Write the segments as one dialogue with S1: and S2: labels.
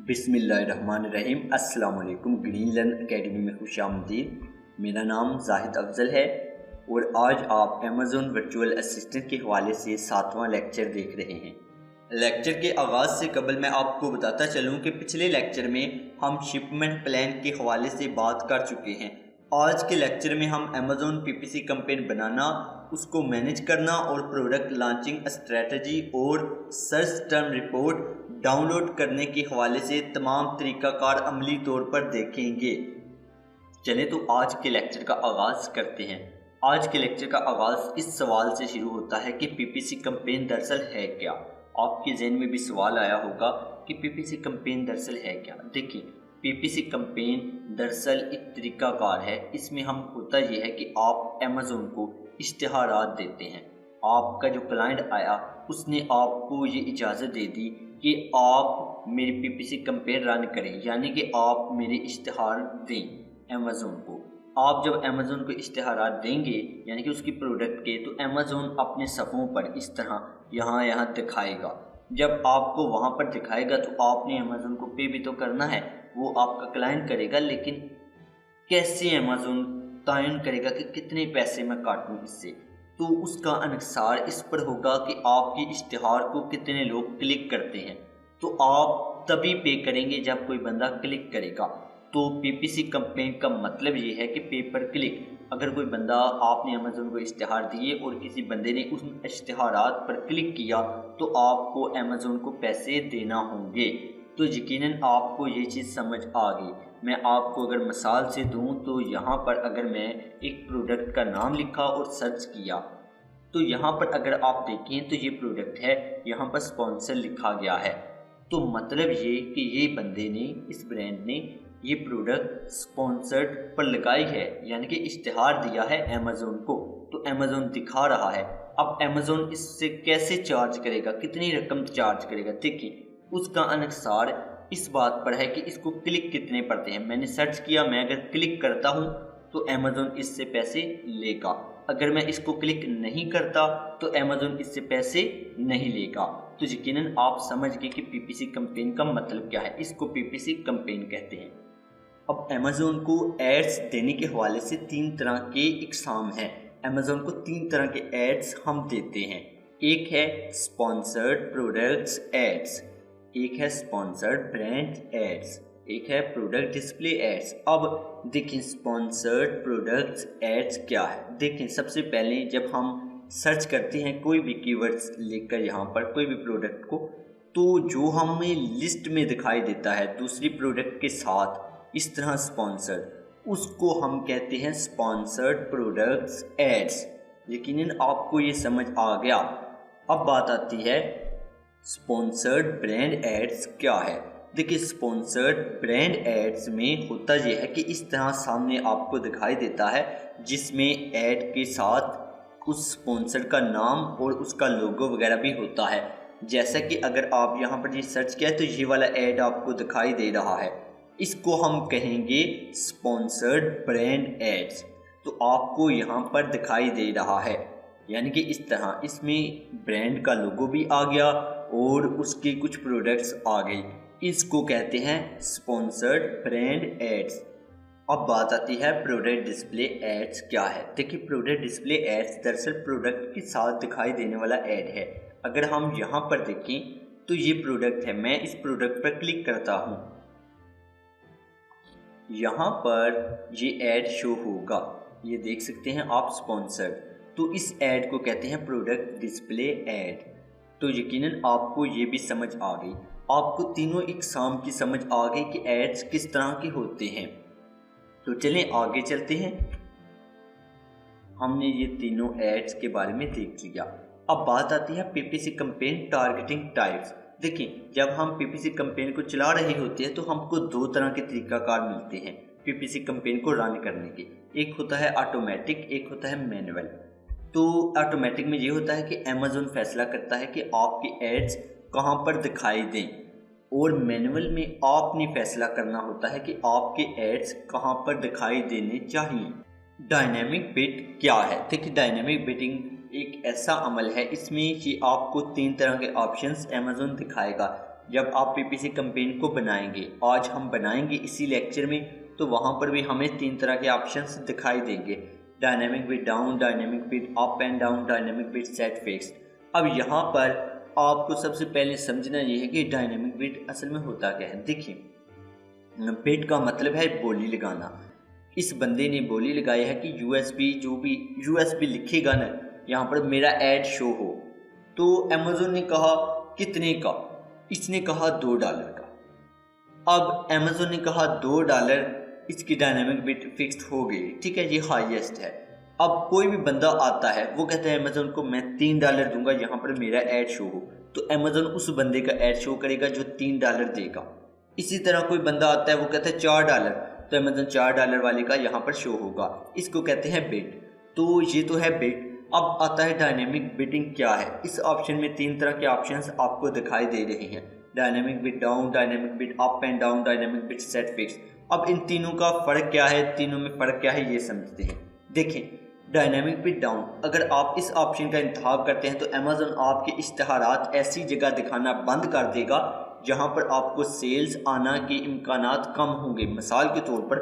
S1: बिस्मिल्लाहिर्रहमानिर्रहीम। अस्सलाम वालेकुम। ग्रीन लर्न एकेडमी में खुशामदीद। मेरा नाम जाहिद अफजल है और आज आप अमेज़न वर्चुअल असिस्टेंट के हवाले से 7वां लेक्चर देख रहे हैं। लेक्चर के आगाज़ से कबल मैं आपको बताता चलूँ कि पिछले लेक्चर में हम शिपमेंट प्लान के हवाले से बात कर चुके हैं। आज के लेक्चर में हम अमेज़न पीपीसी कैंपेन बनाना, उसको मैनेज करना और प्रोडक्ट लॉन्चिंग स्ट्रेटजी और सर्च टर्म रिपोर्ट डाउनलोड करने के हवाले से तमाम तरीक़ाकार अमली तौर पर देखेंगे। चलें तो आज के लेक्चर का आगाज़ करते हैं। आज के लेक्चर का आगाज़ इस सवाल से शुरू होता है कि पीपीसी कैंपेन दरअसल है क्या। आपके जहन में भी सवाल आया होगा कि पीपीसी कैंपेन दरअसल है क्या। देखिए, पीपीसी कैंपेन दरअसल एक तरीक़ाकार है। इसमें हम होता यह है कि आप अमेज़न को इश्तिहारात देते हैं। आपका जो क्लाइंट आया उसने आपको ये इजाज़त दे दी कि आप मेरी पीपीसी कैंपेन रन करें, यानी कि आप मेरे इश्तिहार दें अमेज़न को। आप जब अमेज़न को इश्तिहारात देंगे यानी कि उसकी प्रोडक्ट के, तो अमेज़न अपने सफ़ों पर इस तरह यहाँ दिखाएगा। जब आपको वहाँ पर दिखाएगा तो आपने अमेज़न को पे भी तो करना है, वो आपका क्लाइंट करेगा। लेकिन कैसे अमेज़न तयन करेगा कि कितने पैसे मैं काटूँ इससे, तो उसका अनुसार इस पर होगा कि आपके इश्तिहार को कितने लोग क्लिक करते हैं। तो आप तभी पे करेंगे जब कोई बंदा क्लिक करेगा। तो पीपीसी कैंपेन का मतलब ये है कि पे पर क्लिक। अगर कोई बंदा, आपने अमेज़न को इश्तिहार दिए और किसी बंदे ने उस इश्तिहारात पर क्लिक किया तो आपको अमेज़न को पैसे देना होंगे। तो यकीनन आपको ये चीज़ समझ आ गई। मैं आपको अगर मिसाल से दूं तो यहाँ पर अगर मैं एक प्रोडक्ट का नाम लिखा और सर्च किया तो यहाँ पर अगर आप देखें तो ये प्रोडक्ट है, यहाँ पर स्पॉन्सर लिखा गया है। तो मतलब ये कि ये बंदे ने, इस ब्रांड ने ये प्रोडक्ट स्पॉन्सर्ड पर लगाई है, यानी कि इश्तिहार दिया है अमेज़न को, तो अमेज़न दिखा रहा है। अब अमेज़न इससे कैसे चार्ज करेगा, कितनी रकम चार्ज करेगा, देखिए उसका अनुसार इस बात पर है कि इसको क्लिक कितने पड़ते हैं। मैंने सर्च किया, मैं अगर क्लिक करता हूँ तो अमेज़न इससे पैसे लेगा। अगर मैं इसको क्लिक नहीं करता तो अमेज़न इससे पैसे नहीं लेगा। तो यकीनन आप समझ गए कि पीपीसी कैंपेन का मतलब क्या है। इसको पीपीसी कैंपेन कहते हैं। अब अमेज़न को एड्स देने के हवाले से 3 तरह के इकसाम हैं। अमेज़न को 3 तरह के एड्स हम देते हैं। एक है स्पॉन्सर्ड प्रोडक्ट्स एड्स, एक है स्पॉन्सर्ड ब्रांड एड्स, एक है प्रोडक्ट डिस्प्ले एड्स। अब देखिए स्पॉन्सर्ड प्रोडक्ट्स एड्स क्या है। देखिए सबसे पहले जब हम सर्च करते हैं कोई भी कीवर्ड्स लेकर यहाँ पर कोई भी प्रोडक्ट को, तो जो हमें लिस्ट में दिखाई देता है दूसरी प्रोडक्ट के साथ इस तरह स्पॉन्सर्ड, उसको हम कहते हैं स्पॉन्सर्ड प्रोडक्ट्स एड्स। यकीनन आपको ये समझ आ गया। अब बात आती है स्पॉन्सर्ड ब्रांड एड्स क्या है। देखिए स्पॉन्सर्ड ब्रांड एड्स में होता यह है कि इस तरह सामने आपको दिखाई देता है जिसमें ऐड के साथ उस स्पॉन्सर का नाम और उसका लोगो वगैरह भी होता है। जैसा कि अगर आप यहाँ पर ये सर्च किया तो ये वाला ऐड आपको दिखाई दे रहा है, इसको हम कहेंगे स्पॉन्सर्ड ब्रांड एड्स। तो आपको यहाँ पर दिखाई दे रहा है, यानी कि इस तरह इसमें ब्रांड का लोगो भी आ गया और उसके कुछ प्रोडक्ट्स आ गई। इसको कहते हैं स्पॉन्सर्ड ब्रांड एड्स। अब बात आती है प्रोडक्ट डिस्प्ले एड्स क्या है। देखिए प्रोडक्ट डिस्प्ले एड्स दरअसल प्रोडक्ट के साथ दिखाई देने वाला ऐड है। अगर हम यहाँ पर देखें तो ये प्रोडक्ट है, मैं इस प्रोडक्ट पर क्लिक करता हूँ, यहाँ पर ये ऐड शो होगा, ये देख सकते हैं आप स्पॉन्सर्ड। तो इस ऐड को कहते हैं प्रोडक्ट डिस्प्ले ऐड। तो यकीनन आपको ये भी समझ आ गई, आपको तीनों इकसाम की समझ आ गई कि एड्स किस तरह के होते हैं। तो चलें आगे चलते हैं। हमने ये तीनों एड्स के बारे में देख लिया। अब बात आती है पीपीसी कैंपेन टारगेटिंग टाइप्स। देखिए जब हम पीपीसी कैंपेन को चला रहे होते हैं तो हमको 2 तरह के तरीकाकार मिलते हैं पीपीसी कैंपेन को रन करने के। एक होता है ऑटोमेटिक, एक होता है मैनुअल। तो ऑटोमेटिक में ये होता है कि अमेज़न फैसला करता है कि आपके एड्स कहाँ पर दिखाई दें, और मैनुअल में आपने फैसला करना होता है कि आपके एड्स कहाँ पर दिखाई देने चाहिए। डायनेमिक बिड क्या है। देखिए डायनेमिक बिडिंग एक ऐसा अमल है, इसमें कि आपको 3 तरह के ऑप्शंस अमेज़न दिखाएगा। जब आप पीपीसी कैंपेन को बनाएंगे, आज हम बनाएंगे इसी लेक्चर में, तो वहाँ पर भी हमें 3 तरह के ऑप्शंस दिखाई देंगे, dynamic bit down, dynamic bit up and down, dynamic bit set fixed. अब यहाँ पर आपको सबसे पहले समझना ये है कि डायनेमिक बिट असल में होता क्या है। देखिए, बिट का मतलब है बोली लगाना। इस बंदे ने बोली लगाई है कि यूएसबी, जो भी यूएसबी लिखेगा ना यहाँ पर मेरा ऐड शो हो, तो अमेज़न ने कहा कितने का, इसने कहा $2 का। अब अमेज़न ने कहा $2, इसकी डायनेमिक बिट फिक्स्ड हो गई, ठीक है, ये हाईएस्ट है। अब कोई भी बंदा आता है, वो कहता है अमेज़न को मैं $3 दूंगा यहाँ पर मेरा ऐड शो हो, तो अमेज़न उस बंदे का ऐड शो करेगा जो $3 देगा। इसी तरह कोई बंदा आता है, वो कहता है $4, तो अमेज़न $4 वाले का यहाँ पर शो होगा, इसको कहते हैं बिट। तो ये तो है बिट। अब आता है डायनेमिक बिटिंग क्या है। इस ऑप्शन में 3 तरह के ऑप्शंस आपको दिखाई दे रहे हैं, dynamic bit down, dynamic bit up and down, dynamic bit set fixed. अब इन तीनों का फ़र्क क्या है, तीनों में फ़र्क क्या है ये समझते हैं। देखें, डायनेमिक बिट डाउन, अगर आप इस ऑप्शन का इंतखाब करते हैं तो अमेज़न आपके इश्तहारात ऐसी जगह दिखाना बंद कर देगा जहां पर आपको सेल्स आना के इम्कानात कम होंगे। मिसाल के तौर पर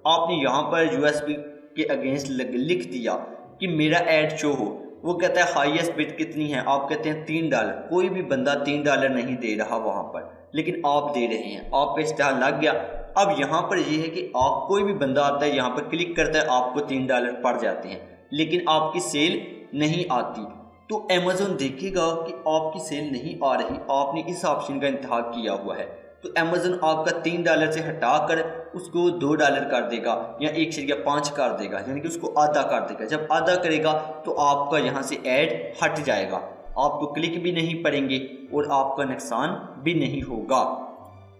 S1: आपने यहाँ पर यूएसबी के अगेंस्ट लिख दिया कि मेरा ऐड शो हो, वो कहता है हाईएस्ट बिट कितनी है, आप कहते हैं $3। कोई भी बंदा $3 नहीं दे रहा वहाँ पर, लेकिन आप दे रहे हैं, आपका इश्तहार लग गया। अब यहाँ पर यह है कि आप कोई भी बंदा आता है यहाँ पर क्लिक करता है, आपको $3 पड़ जाते हैं, लेकिन आपकी सेल नहीं आती। तो अमेज़न देखेगा कि आपकी सेल नहीं आ रही, आपने इस ऑप्शन का इंतखाब किया हुआ है, तो अमेज़न आपका $3 से हटाकर उसको $2 कर देगा या 1.5 कर देगा, यानी कि उसको आधा कर देगा। जब आधा करेगा तो आपका यहाँ से ऐड हट जाएगा, आपको क्लिक भी नहीं पड़ेंगे और आपका नुकसान भी नहीं होगा।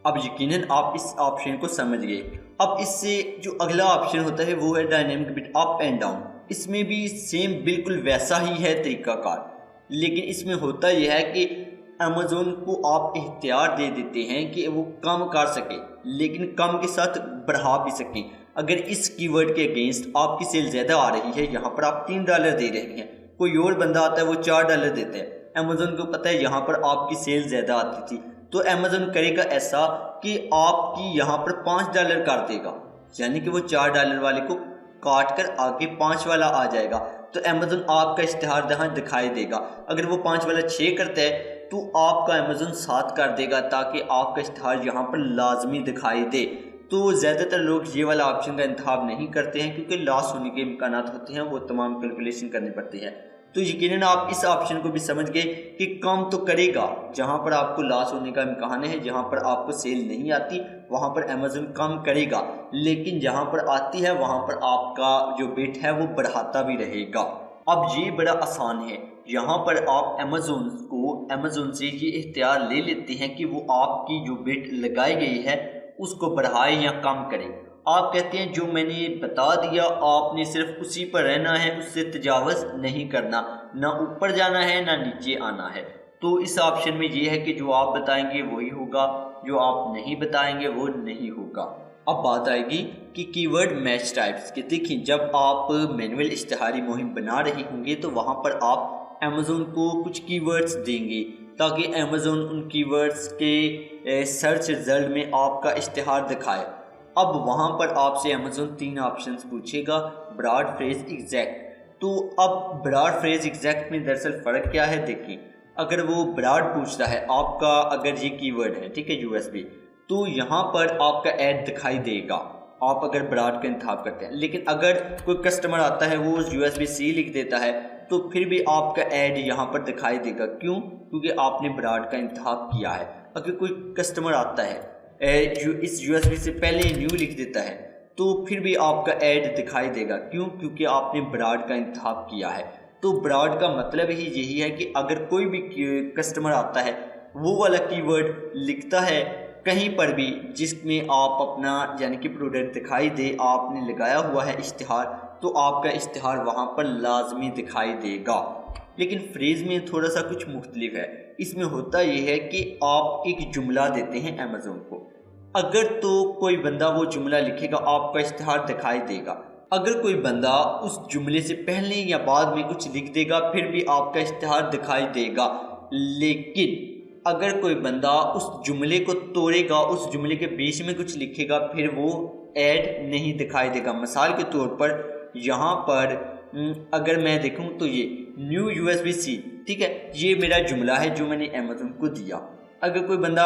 S1: अब यकीनन आप इस ऑप्शन को समझ गए। अब इससे जो अगला ऑप्शन होता है वो है dynamic bit up and down. इसमें भी सेम बिल्कुल वैसा ही है तरीकाकार, लेकिन इसमें होता यह है कि अमेज़न को आप इख्तियार दे देते हैं कि वो कम कर सके, लेकिन कम के साथ बढ़ा भी सकें। अगर इस कीवर्ड के अगेंस्ट आपकी सेल ज़्यादा आ रही है, यहाँ पर आप $3 दे रहे हैं, कोई और बंदा आता है वो $4 देता है, अमेज़न को पता है यहाँ पर आपकी सेल ज़्यादा आती थी, तो अमेज़न करेगा ऐसा कि आपकी यहाँ पर $5 कर देगा, यानी कि वो $4 वाले को काट कर आगे 5 वाला आ जाएगा, तो अमेज़न आपका इश्तिहार यहाँ दिखाई देगा। अगर वो 5 वाला 6 करता है तो आपका अमेज़न 7 कर देगा, ताकि आपका इश्तिहार यहाँ पर लाजमी दिखाई दे। तो ज़्यादातर लोग ये वाला ऑप्शन का इंतखाब नहीं करते हैं, क्योंकि लॉस होने के इम्कानात होते हैं, वो तमाम कैलकुलेशन करने पड़ते हैं। तो यकीनन आप इस ऑप्शन को भी समझ गए कि कम तो करेगा, जहां पर आपको लॉस होने का इम्कान है, जहां पर आपको सेल नहीं आती वहां पर अमेज़न कम करेगा, लेकिन जहां पर आती है वहां पर आपका जो बिट है वो बढ़ाता भी रहेगा। अब ये बड़ा आसान है, यहाँ पर आप अमेज़न से ये इख्तियार ले लेते हैं कि वो आपकी जो बिट लगाई गई है उसको बढ़ाए या कम करे। आप कहते हैं जो मैंने बता दिया आपने सिर्फ उसी पर रहना है, उससे तजावज़ नहीं करना, ना ऊपर जाना है ना नीचे आना है। तो इस ऑप्शन में ये है कि जो आप बताएंगे वही होगा, जो आप नहीं बताएंगे वो नहीं होगा। अब बात आएगी कि कीवर्ड मैच टाइप्स की। देखिए, जब आप मैनुअल इश्तिहारी मुहिम बना रहे होंगे तो वहाँ पर आप अमेज़न को कुछ कीवर्ड्स देंगे, ताकि अमेज़न उन कीवर्ड्स के सर्च रिजल्ट में आपका इश्तिहार दिखाए। अब वहाँ पर आपसे अमेज़न 3 ऑप्शंस पूछेगा, ब्रॉड, फ्रेज, एग्जैक्ट। तो अब ब्रॉड, फ्रेज, एग्जैक्ट में दरअसल फ़र्क क्या है। देखिए, अगर वो ब्रॉड पूछता है आपका, अगर ये कीवर्ड है, ठीक है, यूएसबी, तो यहाँ पर आपका ऐड दिखाई देगा आप अगर ब्रॉड का इंतखाब करते हैं। लेकिन अगर कोई कस्टमर आता है वो USB-C लिख देता है तो फिर भी आपका ऐड यहाँ पर दिखाई देगा। क्यों? क्योंकि आपने ब्रॉड का इंतखाब किया है। अगर कोई कस्टमर आता है इस USB से पहले न्यू लिख देता है तो फिर भी आपका ऐड दिखाई देगा। क्यों? क्योंकि आपने ब्रॉड का इंतखाब किया है। तो ब्रॉड का मतलब ही यही है कि अगर कोई भी कस्टमर आता है वो वाला कीवर्ड लिखता है कहीं पर भी जिसमें आप अपना यानी कि प्रोडक्ट दिखाई दे, आपने लगाया हुआ है इश्तिहार, तो आपका इश्तिहार वहाँ पर लाजमी दिखाई देगा। लेकिन फ्रेज में थोड़ा सा कुछ मुख्तलिफ है। इसमें होता यह है कि आप एक जुमला देते हैं अमेज़न को, अगर तो कोई बंदा वो जुमला लिखेगा आपका इश्तिहार दिखाई देगा। अगर कोई बंदा उस जुमले से पहले या बाद में कुछ लिख देगा फिर भी आपका इश्तिहार दिखाई देगा। लेकिन अगर कोई बंदा उस जुमले को तोड़ेगा, उस जुमले के बीच में कुछ लिखेगा, फिर वो ऐड नहीं दिखाई देगा। मिसाल के तौर पर यहाँ पर अगर मैं देखूँ तो ये न्यू USB-C, ठीक है, ये मेरा जुमला है जो मैंने अमेज़न को दिया। अगर कोई बंदा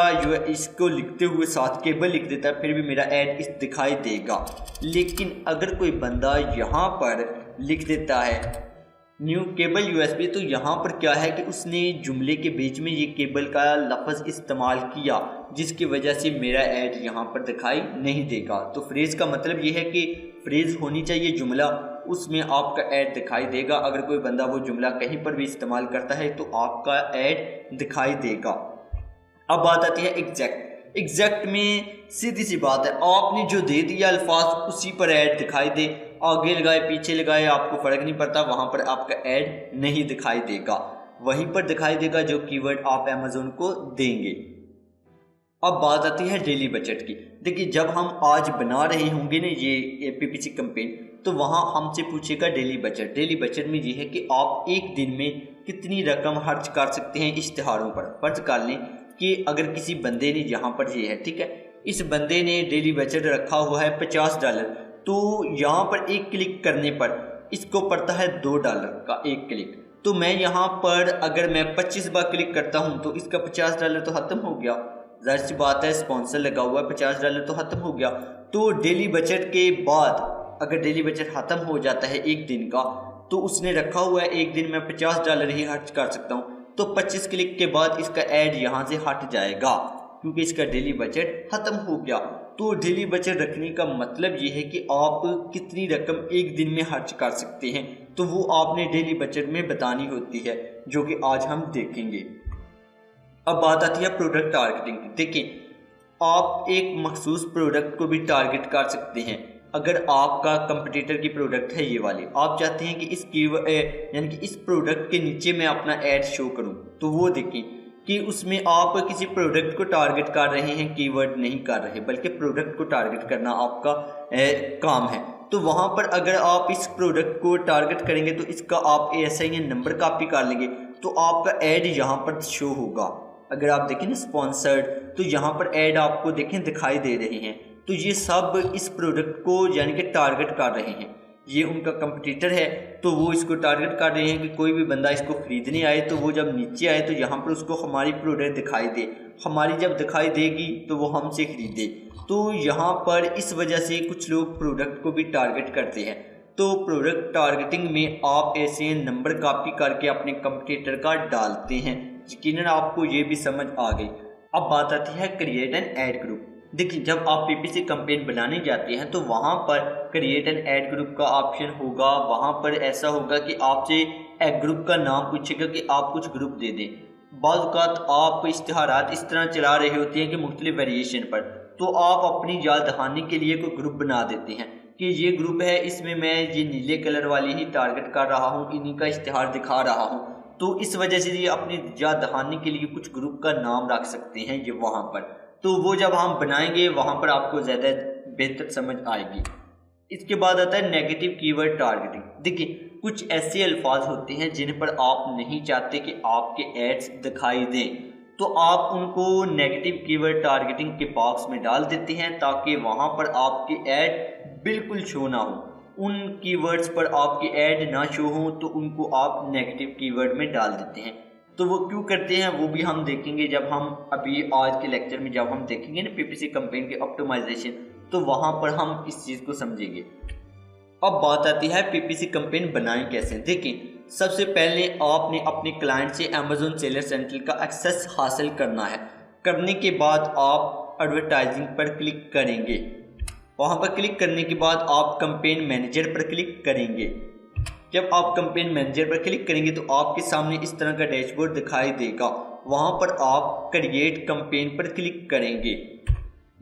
S1: इसको लिखते हुए साथ केबल लिख देता है, फिर भी मेरा ऐड इस दिखाई देगा। लेकिन अगर कोई बंदा यहाँ पर लिख देता है न्यू केबल USB, तो यहाँ पर क्या है कि उसने जुमले के बीच में ये केबल का लफ्ज़ इस्तेमाल किया, जिसकी वजह से मेरा ऐड यहाँ पर दिखाई नहीं देगा। तो फ्रेज़ का मतलब ये है कि फ्रेज़ होनी चाहिए जुमला, उसमें आपका ऐड दिखाई देगा। अगर कोई बंदा वो जुमला कहीं पर भी इस्तेमाल करता है तो आपका ऐड दिखाई देगा। अब बात आती है एग्जैक्ट। एग्जैक्ट में सीधी सी बात है, आपने जो दे दिया अल्फाज उसी पर ऐड दिखाई दे, आगे लगाए पीछे लगाए आपको फ़र्क नहीं पड़ता, वहाँ पर आपका ऐड नहीं दिखाई देगा, वहीं पर दिखाई देगा जो कीवर्ड आप अमेज़न को देंगे। अब बात आती है डेली बजट की। देखिए, जब हम आज बना रहे होंगे ना ये PPC कैंपेन, तो वहाँ हमसे पूछेगा डेली बजट। डेली बजट में ये है कि आप एक दिन में कितनी रकम खर्च कर सकते हैं इश्तिहारों पर। फर्ज कर लें कि अगर किसी बंदे ने, यहाँ पर ये है, ठीक है, इस बंदे ने डेली बजट रखा हुआ है $50, तो यहाँ पर एक क्लिक करने पर इसको पड़ता है $2 का एक क्लिक। तो मैं यहाँ पर अगर मैं 25 बार क्लिक करता हूँ तो इसका $50 तो ख़त्म हो गया। जाहिर सी बात है, स्पॉन्सर लगा हुआ है, $50 तो ख़त्म हो गया। तो डेली बजट के बाद अगर डेली बजट ख़त्म हो जाता है एक दिन का, तो उसने रखा हुआ है एक दिन में $50 ही खर्च कर सकता हूँ, तो 25 क्लिक के बाद इसका ऐड यहाँ से हट जाएगा क्योंकि इसका डेली बजट ख़त्म हो गया। तो डेली बजट रखने का मतलब ये है कि आप कितनी रकम एक दिन में खर्च कर सकते हैं, तो वो आपने डेली बजट में बतानी होती है, जो कि आज हम देखेंगे। अब बात आती है प्रोडक्ट टारगेटिंग की। देखिए, आप एक मखसूस प्रोडक्ट को भी टारगेट कर सकते हैं। अगर आपका कंपटीटर की प्रोडक्ट है ये वाली, आप चाहते हैं कि इस यानी कि इस प्रोडक्ट के नीचे मैं अपना ऐड शो करूं, तो वो देखें कि उसमें आप किसी प्रोडक्ट को टारगेट कर रहे हैं, कीवर्ड नहीं कर रहे, बल्कि प्रोडक्ट को टारगेट करना आपका काम है। तो वहाँ पर अगर आप इस प्रोडक्ट को टारगेट करेंगे तो इसका आप SIN नंबर कॉपी कर लेंगे, तो आपका ऐड यहाँ पर शो होगा। अगर आप देखें ना स्पॉन्सर्ड, तो यहाँ पर ऐड आपको देखें दिखाई दे रहे हैं। तो ये सब इस प्रोडक्ट को यानी कि टारगेट कर रहे हैं। ये उनका कंपटीटर है, तो वो इसको टारगेट कर रहे हैं कि कोई भी बंदा इसको ख़रीदने आए तो वो जब नीचे आए तो यहाँ पर उसको हमारी प्रोडक्ट दिखाई दे, हमारी जब दिखाई देगी तो वो हमसे ख़रीदे। तो यहाँ पर इस वजह से कुछ लोग प्रोडक्ट को भी टारगेट करते हैं। तो प्रोडक्ट टारगेटिंग में आप SIN नंबर कॉपी करके अपने कंपटीटर का डालते हैं। यकीनन आपको ये भी समझ आ गई। अब बात आती है क्रिएट एन ऐड ग्रुप। देखिए, जब आप PPC कैंपेन बनाने जाते हैं तो वहाँ पर क्रिएट एन ऐड ग्रुप का ऑप्शन होगा। वहाँ पर ऐसा होगा कि आपसे एक ग्रुप का नाम पूछेगा कि आप कुछ ग्रुप दे दें। बाज़ औक़ात आप इश्तिहारात इस तरह चला रहे होते हैं कि मुख्तलिफ वेरिएशन पर, तो आप अपनी याद दहानी के लिए कोई ग्रुप बना देते हैं कि ये ग्रुप है, इसमें मैं ये नीले कलर वाली ही टारगेट कर रहा हूँ, इन्हीं का इश्तिहार दिखा रहा हूँ। तो इस वजह से ये अपनी याद दहानी के लिए कुछ ग्रुप का नाम रख सकते हैं ये वहाँ पर। तो वो जब हम बनाएंगे वहाँ पर आपको ज़्यादा बेहतर समझ आएगी। इसके बाद आता है नेगेटिव कीवर्ड टारगेटिंग। देखिए, कुछ ऐसे अल्फाज होते हैं जिन पर आप नहीं चाहते कि आपके एड्स दिखाई दें, तो आप उनको नेगेटिव कीवर्ड टारगेटिंग के बॉक्स में डाल देते हैं ताकि वहाँ पर आपके ऐड बिल्कुल शो ना हो। उन कीवर्ड्स पर आपके ऐड ना शो हो तो उनको आप नेगेटिव कीवर्ड में डाल देते हैं। तो वो क्यों करते हैं वो भी हम देखेंगे जब हम अभी आज के लेक्चर में जब हम देखेंगे ना PPC कैंपेन के ऑप्टिमाइजेशन, तो वहाँ पर हम इस चीज़ को समझेंगे। अब बात आती है PPC कैंपेन बनाएं कैसे। देखिए, सबसे पहले आपने अपने क्लाइंट से अमेज़न सेलर सेंट्रल का एक्सेस हासिल करना है। करने के बाद आप एडवर्टाइजिंग पर क्लिक करेंगे। वहाँ पर क्लिक करने के बाद आप कैंपेन मैनेजर पर क्लिक करेंगे। जब आप कैंपेन मैनेजर पर क्लिक करेंगे तो आपके सामने इस तरह का डैशबोर्ड दिखाई देगा। वहाँ पर आप क्रिएट कैंपेन पर क्लिक करेंगे।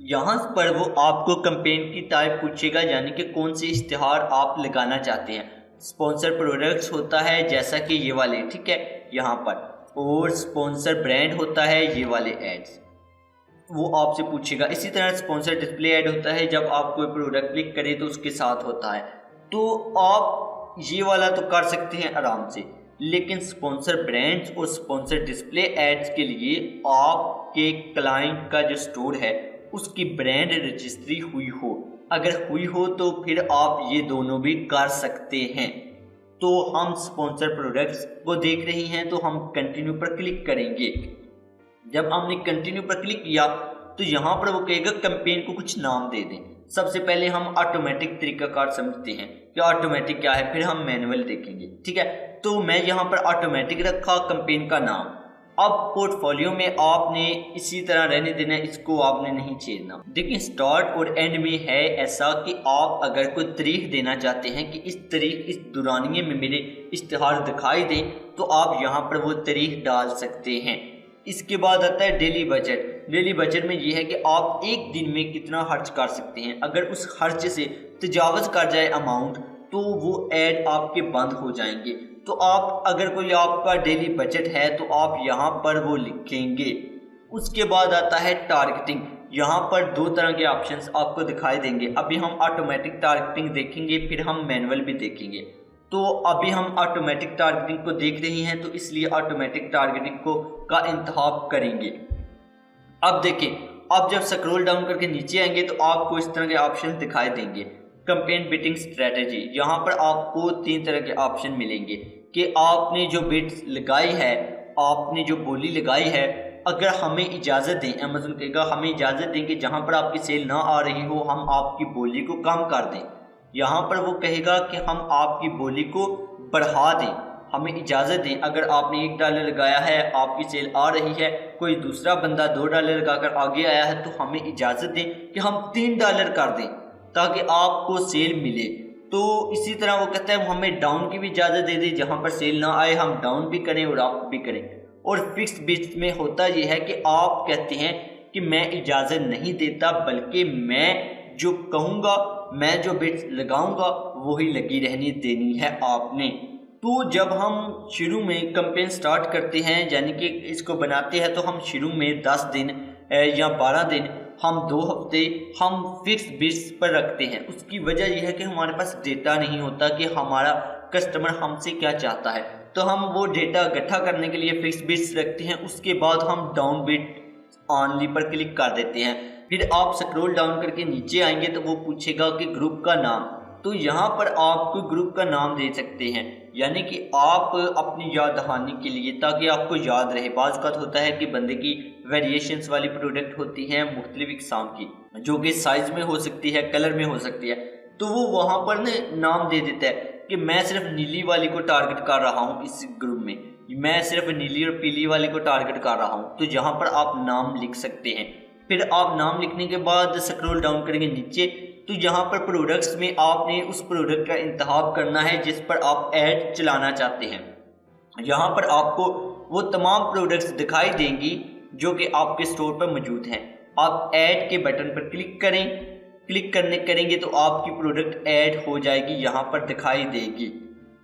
S1: यहाँ पर वो आपको कैंपेन की टाइप पूछेगा, यानी कि कौन से इश्तिहार आप लगाना चाहते हैं। स्पॉन्सर प्रोडक्ट्स होता है जैसा कि ये वाले, ठीक है, यहाँ पर, और स्पॉन्सर ब्रांड होता है ये वाले एड्स, वो आपसे पूछेगा। इसी तरह स्पॉन्सर डिस्प्ले ऐड होता है, जब आप कोई प्रोडक्ट क्लिक करें तो उसके साथ होता है। तो आप ये वाला तो कर सकते हैं आराम से। लेकिन स्पॉन्सर ब्रांड्स और स्पॉन्सर डिस्प्ले एड्स के लिए आपके क्लाइंट का जो स्टोर है उसकी ब्रांड रजिस्ट्री हुई हो। अगर हुई हो तो फिर आप ये दोनों भी कर सकते हैं। तो हम स्पॉन्सर प्रोडक्ट्स को देख रहे हैं तो हम कंटिन्यू पर क्लिक करेंगे। जब हमने कंटिन्यू पर क्लिक किया तो यहाँ पर वो कहेगा कैंपेन को कुछ नाम दे दें। सबसे पहले हम ऑटोमेटिक तरीकाकार समझते हैं कि ऑटोमेटिक क्या है, फिर हम मैनुअल देखेंगे। ठीक है, तो मैं यहाँ पर ऑटोमेटिक रखा कैंपेन का नाम। अब पोर्टफोलियो में आपने इसी तरह रहने देना, इसको आपने नहीं छेड़ना। देखिए स्टार्ट और एंड में है ऐसा कि आप अगर कोई तारीख देना चाहते हैं कि इस तारीख इस दुरानिये में मेरे इश्तिहार दिखाई दें तो आप यहाँ पर वो तारीख डाल सकते हैं। इसके बाद आता है डेली बजट। डेली बजट में ये है कि आप एक दिन में कितना खर्च कर सकते हैं। अगर उस खर्च से तजावज़ कर जाए अमाउंट तो वो ऐड आपके बंद हो जाएंगे। तो आप अगर कोई आपका डेली बजट है तो आप यहाँ पर वो लिखेंगे। उसके बाद आता है टारगेटिंग। यहाँ पर दो तरह के ऑप्शंस आपको दिखाई देंगे। अभी हम ऑटोमेटिक टारगेटिंग देखेंगे, फिर हम मैनुअल भी देखेंगे। तो अभी हम ऑटोमेटिक टारगेटिंग को देख रहे हैं तो इसलिए ऑटोमेटिक टारगेटिंग का इंतखाब करेंगे। अब देखें, अब जब स्क्रॉल डाउन करके नीचे आएंगे तो आपको इस तरह के ऑप्शन दिखाई देंगे। कैंपेन बिटिंग स्ट्रेटजी, यहाँ पर आपको 3 तरह के ऑप्शन मिलेंगे कि आपने जो बिट्स लगाई है, आपने जो बोली लगाई है, अगर हमें इजाज़त दें, अमेज़न कहेगा हमें इजाज़त दें कि जहाँ पर आपकी सेल ना आ रही हो हम आपकी बोली को कम कर दें। यहाँ पर वो कहेगा कि हम आपकी बोली को बढ़ा दें, हमें इजाज़त दें। अगर आपने $1 लगाया है, आपकी सेल आ रही है, कोई दूसरा बंदा $2 लगाकर आगे आया है तो हमें इजाज़त दें कि हम $3 कर दें ताकि आपको सेल मिले। तो इसी तरह वो कहता है हमें डाउन की भी इजाज़त दे दें, जहाँ पर सेल ना आए हम डाउन भी करें और आप भी करें। और फिक्स बिट्स में होता ये है कि आप कहते हैं कि मैं इजाज़त नहीं देता, बल्कि मैं जो कहूँगा, मैं जो बिट्स लगाऊंगा वही लगी रहनी देनी है आपने। तो जब हम शुरू में कैंपेन स्टार्ट करते हैं, यानी कि इसको बनाते हैं, तो हम शुरू में 10 दिन या 12 दिन, हम 2 हफ्ते हम फिक्स बिट्स पर रखते हैं। उसकी वजह यह है कि हमारे पास डेटा नहीं होता कि हमारा कस्टमर हमसे क्या चाहता है, तो हम वो डेटा इकट्ठा करने के लिए फिक्स बिट्स रखते हैं। उसके बाद हम डाउन बिट ऑनली पर क्लिक कर देते हैं। फिर आप स्क्रॉल डाउन करके नीचे आएंगे तो वो पूछेगा कि ग्रुप का नाम, तो यहाँ पर आप कोई ग्रुप का नाम दे सकते हैं, यानी कि आप अपनी याद दहानी के लिए, ताकि आपको याद रहे। बाज़ का होता है कि बंदे की वेरिएशंस वाली प्रोडक्ट होती हैं मुख्तलिफ इक़साम की, जो कि साइज़ में हो सकती है, कलर में हो सकती है, तो वो वहाँ पर नाम दे देता है कि मैं सिर्फ नीली वाली को टारगेट कर रहा हूँ, इस ग्रुप में मैं सिर्फ नीली और पीली वाली को टारगेट कर रहा हूँ। तो यहाँ पर आप नाम लिख सकते हैं। फिर आप नाम लिखने के बाद स्क्रॉल डाउन करेंगे नीचे, तो यहाँ पर प्रोडक्ट्स में आपने उस प्रोडक्ट का इंतखाब करना है जिस पर आप ऐड चलाना चाहते हैं। यहाँ पर आपको वो तमाम प्रोडक्ट्स दिखाई देंगी जो कि आपके स्टोर पर मौजूद हैं। आप ऐड के बटन पर क्लिक करें, क्लिक करेंगे तो आपकी प्रोडक्ट ऐड हो जाएगी, यहाँ पर दिखाई देगी।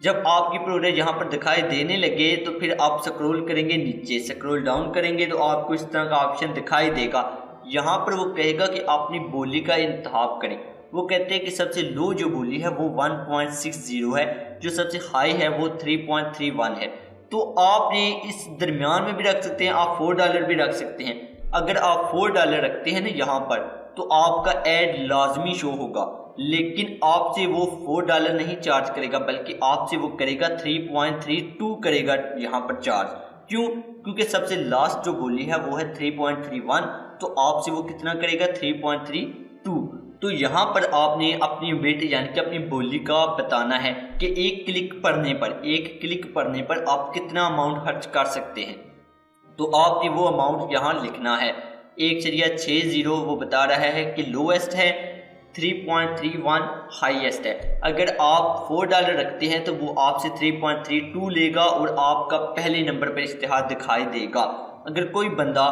S1: जब आपकी प्रोडक्ट यहाँ पर दिखाई देने लगे तो फिर आप स्क्रॉल करेंगे नीचे, स्क्रॉल डाउन करेंगे तो आपको इस तरह का ऑप्शन दिखाई देगा। यहाँ पर वो कहेगा कि अपनी बोली का इंतखाब करें। वो कहते हैं कि सबसे लो जो बोली है वो 1.60 है, जो सबसे हाई है वो 3.31 है। तो आपने इस दरमियान में भी रख सकते हैं, आप $4 भी रख सकते हैं। अगर आप $4 रखते हैं ना यहाँ पर, तो आपका ऐड लाजमी शो होगा, लेकिन आपसे वो $4 नहीं चार्ज करेगा, बल्कि आपसे वो करेगा 3.32 करेगा यहाँ पर चार्ज। क्यों? क्योंकि सबसे लास्ट जो बोली है वो है 3.31, तो आपसे वो कितना करेगा 3.32। तो यहाँ पर आपने अपनी वेट यानी कि अपनी बोली का बताना है कि एक क्लिक पढ़ने पर आप कितना अमाउंट खर्च कर सकते हैं। तो आपने वो अमाउंट यहाँ लिखना है। 1.60 वो बता रहा है कि लोएस्ट है, 3.31 हाईएस्ट है। अगर आप $4 रखते हैं तो वो आपसे 3.32 लेगा और आपका पहले नंबर पर इश्तिहार दिखाई देगा। अगर कोई बंदा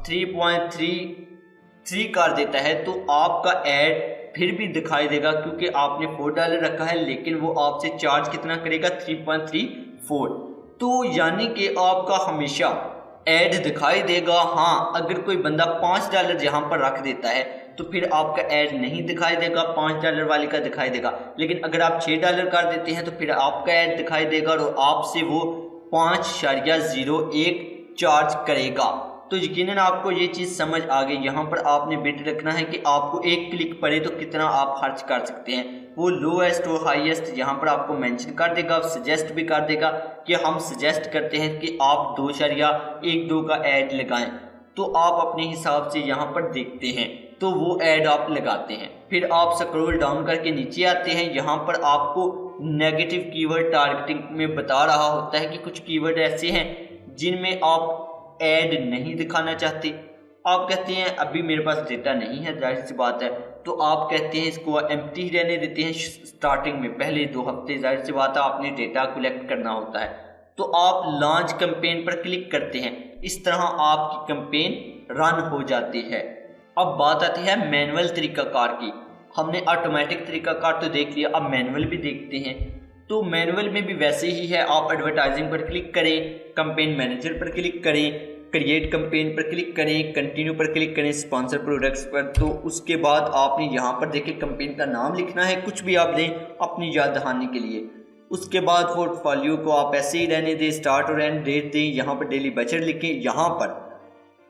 S1: 3.33 कर देता है तो आपका ऐड फिर भी दिखाई देगा, क्योंकि आपने $4 रखा है, लेकिन वो आपसे चार्ज कितना करेगा 3.34। तो यानी कि आपका हमेशा ऐड दिखाई देगा। हाँ, अगर कोई बंदा $5 यहाँ पर रख देता है तो फिर आपका ऐड नहीं दिखाई देगा, $5 वाले का दिखाई देगा। लेकिन अगर आप $6 कर देते हैं तो फिर आपका ऐड दिखाई देगा और आपसे वो 5.01 चार्ज करेगा। तो यकीनन आपको ये चीज़ समझ आ गई। यहाँ पर आपने बिट रखना है कि आपको एक क्लिक पड़े तो कितना आप खर्च कर सकते हैं। वो लोएस्ट और हाईएस्ट यहाँ पर आपको मेंशन कर देगा, सजेस्ट भी कर देगा कि हम सजेस्ट करते हैं कि आप 2.12 का ऐड लगाएं। तो आप अपने हिसाब से यहाँ पर देखते हैं तो वो ऐड आप लगाते हैं। फिर आप स्क्रॉल डाउन करके नीचे आते हैं। यहाँ पर आपको नेगेटिव कीवर्ड टारगेटिंग में बता रहा होता है कि कुछ कीवर्ड ऐसे हैं जिनमें आप ऐड नहीं दिखाना चाहते। आप कहते हैं अभी मेरे पास डेटा नहीं है, जाहिर सी बात है, तो आप कहते हैं इसको एम्प्टी ही रहने देते हैं। स्टार्टिंग में पहले 2 हफ्ते जाहिर सी बात है आपने डेटा कलेक्ट करना होता है। तो आप लॉन्च कैंपेन पर क्लिक करते हैं। इस तरह आपकी कैंपेन रन हो जाती है। अब बात आती है मैनुअल तरीकाकार की। हमने ऑटोमेटिक तरीकाकार तो देख लिया, अब मैनुअल भी देखते हैं। तो मैनुअल में भी वैसे ही है। आप एडवर्टाइजिंग पर क्लिक करें, कैंपेन मैनेजर पर क्लिक करें, क्रिएट कैंपेन पर क्लिक करें, कंटिन्यू पर क्लिक करें, स्पॉन्सर प्रोडक्ट्स पर। तो उसके बाद आपने यहाँ पर देखिए कैंपेन का नाम लिखना है, कुछ भी आप दें अपनी याद दहानी के लिए। उसके बाद पोर्टफोलियो को आप ऐसे ही रहने दें, स्टार्ट और एंड डेट दें, यहाँ पर डेली बजट लिखें। यहाँ पर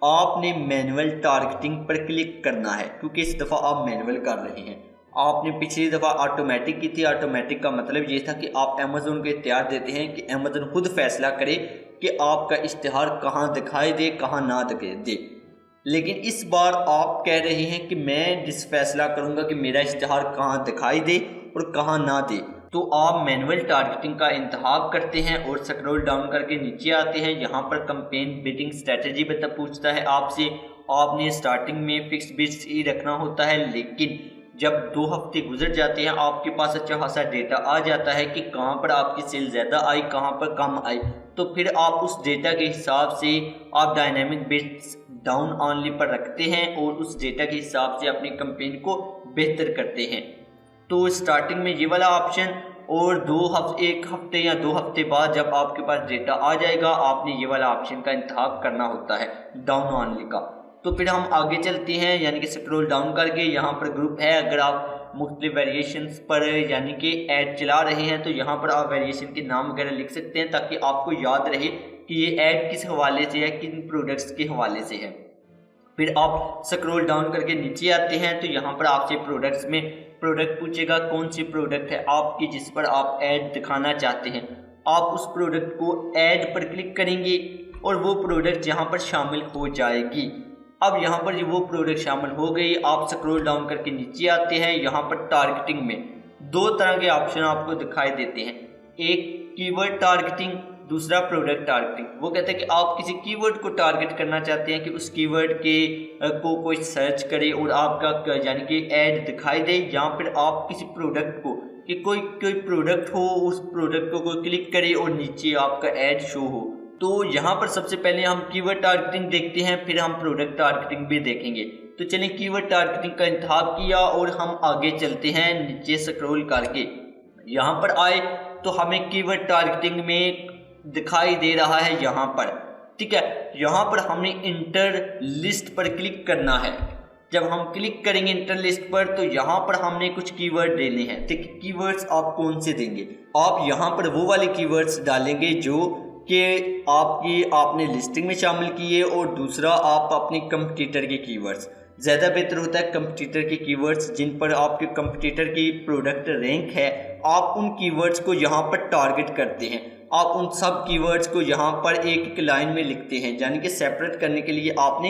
S1: आपने मैनुअल टारगेटिंग पर क्लिक करना है क्योंकि इस दफ़ा आप मैनुअल कर रहे हैं। आपने पिछली दफ़ा ऑटोमेटिक की थी। ऑटोमेटिक का मतलब ये था कि आप अमेज़न को इख्तियार देते हैं कि अमेज़न खुद फैसला करे कि आपका इश्तिहार कहाँ दिखाई दे, कहाँ ना दे। लेकिन इस बार आप कह रहे हैं कि मैं जिस फैसला करूँगा कि मेरा इश्तिहार कहाँ दिखाई दे और कहाँ ना दे। तो आप मैनुअल टारगेटिंग का इंतखाब करते हैं और स्क्रॉल डाउन करके नीचे आते हैं। यहाँ पर कैंपेन बिडिंग स्ट्रेटजी बता पूछता है आपसे। आपने स्टार्टिंग में फिक्स बिड्स ही रखना होता है, लेकिन जब 2 हफ्ते गुजर जाते हैं आपके पास अच्छा खासा डेटा आ जाता है कि कहाँ पर आपकी सेल ज़्यादा आई, कहाँ पर कम आई। तो फिर आप उस डेटा के हिसाब से आप डायनामिक बिड्स डाउन ऑनली पर रखते हैं और उस डेटा के हिसाब से अपनी कैंपेन को बेहतर करते हैं। तो स्टार्टिंग में ये वाला ऑप्शन और 1 हफ्ते या 2 हफ्ते बाद जब आपके पास डेटा आ जाएगा आपने ये वाला ऑप्शन का इंतखाब करना होता है डाउन ऑनली का। तो फिर हम आगे चलते हैं, यानी कि स्क्रॉल डाउन करके यहाँ पर ग्रुप है। अगर आप मुख्तलिफ वेरिएशंस पर यानी कि ऐड चला रहे हैं तो यहाँ पर आप वेरिएशन के नाम वगैरह लिख सकते हैं ताकि आपको याद रहे कि ये ऐड किस हवाले से है, किन प्रोडक्ट्स के हवाले से है। फिर आप स्क्रॉल डाउन करके नीचे आते हैं तो यहाँ पर आपसे प्रोडक्ट्स में प्रोडक्ट पूछेगा कौन सी प्रोडक्ट है आपकी जिस पर आप ऐड दिखाना चाहते हैं। आप उस प्रोडक्ट को ऐड पर क्लिक करेंगे और वो प्रोडक्ट यहाँ पर शामिल हो जाएगी। अब यहाँ पर वो प्रोडक्ट शामिल हो गई। आप स्क्रॉल डाउन करके नीचे आते हैं। यहाँ पर टारगेटिंग में 2 तरह के ऑप्शन आपको दिखाई देते हैं, एक कीवर्ड टारगेटिंग, दूसरा प्रोडक्ट टारगेटिंग। वो कहते हैं कि आप किसी कीवर्ड को टारगेट करना चाहते हैं कि उस कीवर्ड के को कोई सर्च करे और आपका यानी कि ऐड दिखाई दे, या फिर आप किसी प्रोडक्ट को कि कोई प्रोडक्ट हो उस प्रोडक्ट को कोई क्लिक करे और नीचे आपका ऐड शो हो। तो यहाँ पर सबसे पहले हम कीवर्ड टारगेटिंग देखते हैं, फिर हम प्रोडक्ट टारगेटिंग भी देखेंगे। तो चलिए कीवर्ड टारगेटिंग का इंतखाब किया और हम आगे चलते हैं नीचे स्क्रॉल करके। यहाँ पर आए तो हमें कीवर्ड टारगेटिंग में दिखाई दे रहा है यहाँ पर, ठीक है। यहाँ पर हमने इंटर लिस्ट पर क्लिक करना है। जब हम क्लिक करेंगे इंटर लिस्ट पर तो यहाँ पर हमने कुछ कीवर्ड देने हैं। ठीक, कीवर्ड्स आप कौन से देंगे? आप यहाँ पर वो वाले कीवर्ड्स डालेंगे जो कि आपने लिस्टिंग में शामिल किए, और दूसरा आप अपने कंपटीटर के कीवर्ड्स। ज़्यादा बेहतर होता है कंपटीटर के कीवर्ड्स जिन पर आपके कंपटीटर की प्रोडक्ट रैंक है, आप उन कीवर्ड्स को यहाँ पर टारगेट करते हैं। आप उन सब कीवर्ड्स को यहाँ पर एक एक लाइन में लिखते हैं, यानी कि सेपरेट करने के लिए आपने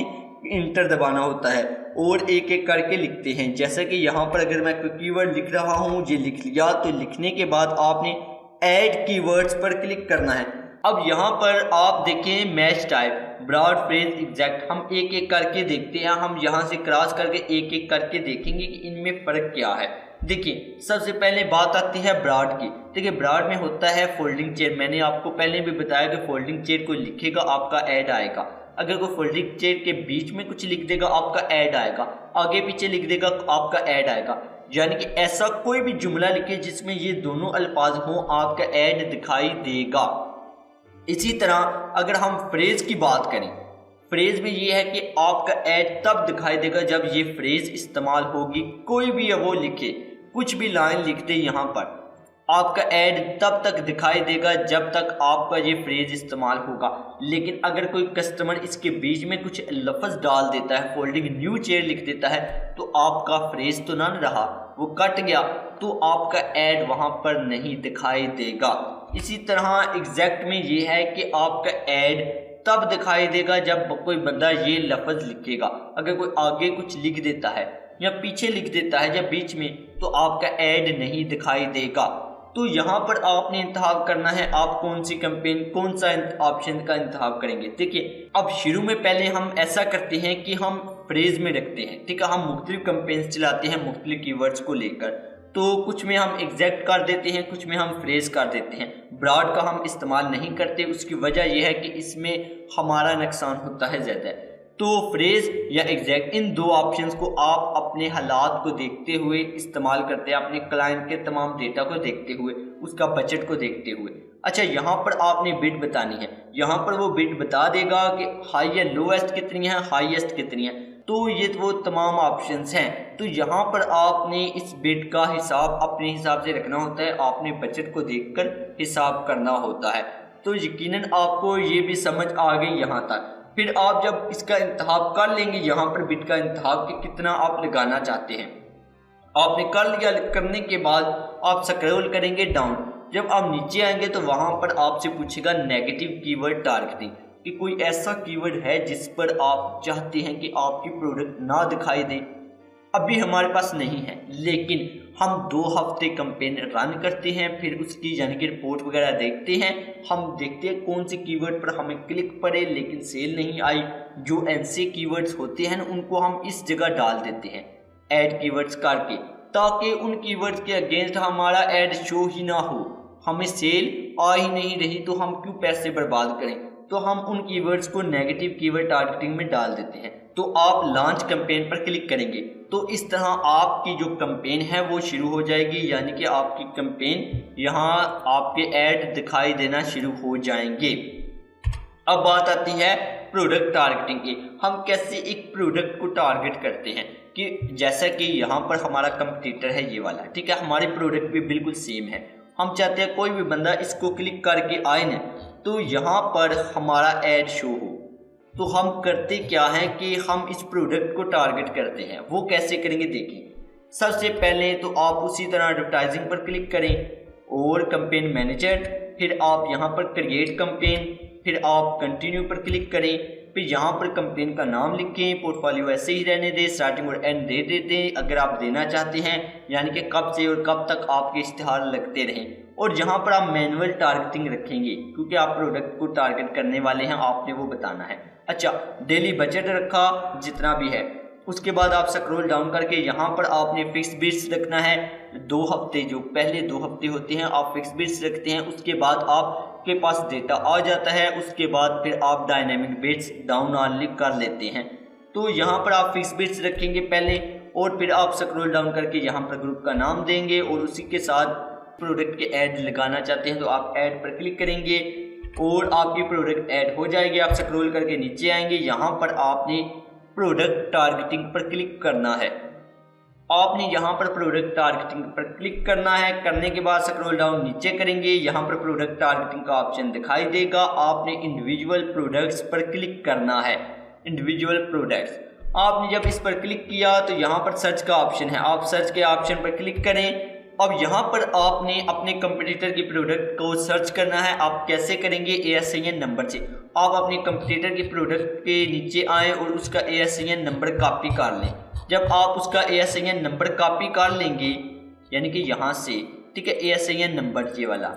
S1: इंटर दबाना होता है और एक एक करके लिखते हैं। जैसे कि यहाँ पर अगर मैं कोई कीवर्ड लिख रहा हूँ, ये लिख लिया, तो लिखने के बाद आपने ऐड कीवर्ड्स पर क्लिक करना है। अब यहाँ पर आप देखें match type, broad, phrase, exact, हम एक एक करके देखते हैं। हम यहाँ से क्रॉस करके एक एक करके देखेंगे कि इनमें फ़र्क क्या है। देखिए सबसे पहले बात आती है ब्रॉड की। देखिए ब्रॉड में होता है फोल्डिंग चेयर। मैंने आपको पहले भी बताया कि फोल्डिंग चेयर को लिखेगा आपका ऐड आएगा। अगर कोई फोल्डिंग चेयर के बीच में कुछ लिख देगा आपका ऐड आएगा, आगे पीछे लिख देगा आपका ऐड आएगा। यानी कि ऐसा कोई भी जुमला लिखे जिसमें ये दोनों अल्फाज हों, आपका ऐड दिखाई देगा। इसी तरह अगर हम फ्रेज की बात करें, फ्रेज में ये है कि आपका ऐड तब दिखाई देगा जब ये फ्रेज इस्तेमाल होगी। कोई भी वो लिखे, कुछ भी लाइन लिख दे यहाँ पर, आपका ऐड तब तक दिखाई देगा जब तक आपका ये फ्रेज इस्तेमाल होगा। लेकिन अगर कोई कस्टमर इसके बीच में कुछ लफ्ज़ डाल देता है, फोल्डिंग न्यू चेयर लिख देता है, तो आपका फ्रेज तो ना रहा, वो कट गया, तो आपका ऐड वहाँ पर नहीं दिखाई देगा। इसी तरह एग्जैक्ट में ये है कि आपका ऐड तब दिखाई देगा जब कोई बंदा ये लफ्ज़ लिखेगा। अगर कोई आगे कुछ लिख देता है या पीछे लिख देता है या बीच में, तो आपका ऐड नहीं दिखाई देगा। तो यहाँ पर आपने इंतखाब करना है आप कौन सी कैंपेन, कौन सा ऑप्शन का इंतखाब करेंगे। देखिए, अब शुरू में पहले हम ऐसा करते हैं कि हम फ्रेज में रखते हैं, ठीक है। हम मुख्तलिफ कैंपेन्स चलाते हैं मुख्तलिफ कीवर्ड्स को लेकर, तो कुछ में हम एग्जैक्ट कर देते हैं, कुछ में हम फ्रेज कर देते हैं। ब्रॉड का हम इस्तेमाल नहीं करते, उसकी वजह यह है कि इसमें हमारा नुकसान होता है ज़्यादा। तो फ्रेज या एग्जैक्ट, इन दो ऑप्शंस को आप अपने हालात को देखते हुए इस्तेमाल करते हैं, अपने क्लाइंट के तमाम डेटा को देखते हुए, उसका बजट को देखते हुए। अच्छा, यहाँ पर आपने बिड बतानी है, यहाँ पर वो बिड बता देगा कि हाई या लोएस्ट कितनी है, हाईएस्ट कितनी है। तो ये वो तमाम ऑप्शंस हैं। तो यहाँ पर आपने इस बिड का हिसाब अपने हिसाब से रखना होता है, आपने बजट को देखकर हिसाब करना होता है। तो यकीनन आपको ये भी समझ आ गई यहाँ तक। फिर आप जब इसका इंतखाब कर लेंगे, यहाँ पर बिड का इंतखाब कि कितना आप लगाना चाहते हैं, आपने कर लिया। करने के बाद आप स्क्रॉल करेंगे डाउन, जब आप नीचे आएंगे तो वहाँ पर आपसे पूछेगा नेगेटिव कीवर्ड टारगेटिंग, कि कोई ऐसा कीवर्ड है जिस पर आप चाहते हैं कि आपकी प्रोडक्ट ना दिखाई दे। अभी हमारे पास नहीं है, लेकिन हम 2 हफ्ते कैंपेन रन करते हैं, फिर उसकी यानी कि रिपोर्ट वगैरह देखते हैं। हम देखते हैं कौन से कीवर्ड पर हमें क्लिक पड़े लेकिन सेल नहीं आई। जो ऐसे कीवर्ड्स होते हैं ना, उनको हम इस जगह डाल देते हैं ऐड कीवर्ड्स करके, ताकि उन कीवर्ड्स के अगेंस्ट हमारा ऐड शो ही ना हो। हमें सेल आ ही नहीं रही तो हम क्यों पैसे बर्बाद करें। तो हम उन कीवर्ड्स को नेगेटिव कीवर्ड टारगेटिंग में डाल देते हैं। तो आप लॉन्च कैंपेन पर क्लिक करेंगे तो इस तरह आपकी जो कैंपेन है वो शुरू हो जाएगी, यानी कि आपकी कैंपेन यहाँ आपके ऐड दिखाई देना शुरू हो जाएंगे। अब बात आती है प्रोडक्ट टारगेटिंग की। हम कैसे एक प्रोडक्ट को टारगेट करते हैं, कि जैसा कि यहाँ पर हमारा कंपटीटर है ये वाला, ठीक है, हमारी प्रोडक्ट भी बिल्कुल सेम है। हम चाहते हैं कोई भी बंदा इसको क्लिक करके आए ना तो यहाँ पर हमारा ऐड शो हो। तो हम करते क्या है कि हम इस प्रोडक्ट को टारगेट करते हैं। वो कैसे करेंगे देखिए। सबसे पहले तो आप उसी तरह एडवर्टाइजिंग पर क्लिक करें और कैंपेन मैनेजर, फिर आप यहाँ पर क्रिएट कैंपेन, फिर आप कंटिन्यू पर क्लिक करें, फिर यहाँ पर कैंपेन का नाम लिखें, पोर्टफोलियो ऐसे ही रहने दें, स्टार्टिंग और एंड दे देते हैं अगर आप देना चाहते हैं, यानी कि कब से और कब तक आपके इश्तिहार लगते रहें। और यहाँ पर आप मैनुअल टारगेटिंग रखेंगे क्योंकि आप प्रोडक्ट को टारगेट करने वाले हैं, आपने वो बताना है। अच्छा, डेली बजट रखा जितना भी है। उसके बाद आप स्क्रॉल डाउन करके यहाँ पर आपने फिक्स बिड्स रखना है। 2 हफ्ते, जो पहले 2 हफ्ते होते हैं आप फिक्स बिड्स रखते हैं। उसके बाद आपके पास डेटा आ जाता है, उसके बाद फिर आप डायनेमिक बिड्स डाउन ऑनली कर लेते हैं। तो यहाँ पर आप फिक्स बिड्स रखेंगे पहले, और फिर आप स्क्रॉल डाउन करके यहाँ पर ग्रुप का नाम देंगे और उसी के साथ प्रोडक्ट के ऐड लगाना चाहते हैं तो आप ऐड पर क्लिक करेंगे और आपकी प्रोडक्ट ऐड हो जाएगी। आप स्क्रॉल करके नीचे आएंगे, यहाँ पर आपने प्रोडक्ट टारगेटिंग पर क्लिक करना है। आपने यहाँ पर प्रोडक्ट टारगेटिंग पर क्लिक करना है। करने के बाद स्क्रॉल डाउन नीचे करेंगे, यहाँ पर प्रोडक्ट टारगेटिंग का ऑप्शन दिखाई देगा। आपने इंडिविजुअल प्रोडक्ट्स पर क्लिक करना है। इंडिविजुअल प्रोडक्ट्स आपने जब इस पर क्लिक किया तो यहाँ पर सर्च का ऑप्शन है, आप सर्च के ऑप्शन पर क्लिक करें। अब यहाँ पर आपने अपने कंपटीटर की प्रोडक्ट को सर्च करना है। आप कैसे करेंगे? ASIN नंबर से। आप अपने कंपटीटर की प्रोडक्ट के नीचे आएँ और उसका ASIN नंबर कॉपी कर लें। जब आप उसका ASIN नंबर कॉपी कर लेंगे, यानी कि यहाँ से, ठीक है, ASIN नंबर ये वाला,